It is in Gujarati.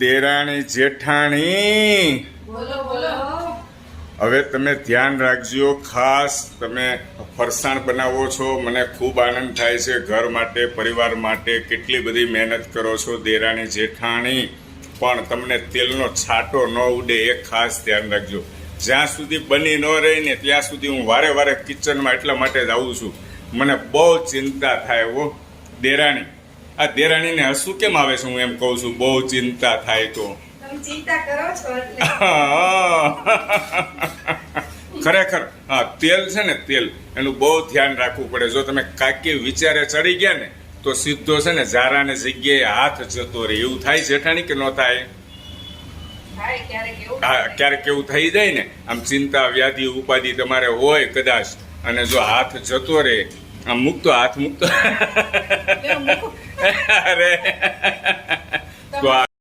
દેરાણી જેઠાણી, બોલો બોલો. હવે તમે ધ્યાન રાખજો. ખાસ તમે ફરસાણ બનાવો છો, મને ખૂબ આનંદ થાય છે. ઘર માટે, પરિવાર માટે કેટલી બધી મહેનત કરો છો દેરાણી જેઠાણી, પણ તમને તેલનો છાંટો ન ઉડે એ ખાસ ધ્યાન રાખજો. જ્યાં સુધી બની ન રહી ને ત્યાં સુધી હું વારે વારે કિચનમાં એટલા માટે જ આવું છું. મને બહુ ચિંતા થાય હો દેરાણી. આ દેરાણીને હસવું કેમ આવે છે? હું એમ કહું છું બહુ ચિંતા થાય તો. તમે ચિંતા કરો છો એટલે. ખરેખર હા, તેલ છે ને, તેલ એનું બહુ ધ્યાન રાખવું પડે. જો તમે કાકી વિચારે ચડી ગયા ને તો સીધો છે ને ઝારાને જગ્યાએ હાથ જતો રહે. એવું થાય જેઠાણી કે ન થાય? થાય ક્યારેક એવું. હા, ક્યારેક એવું થઈ જાય ને. આમ ચિંતા, વ્યાધિ, ઉપાધિ તમારે હોય કદાચ, અને જો હાથ જતો રહે, આમ મૂકતો, હાથ મૂકતો લ્યો, મૂકો. અરે તો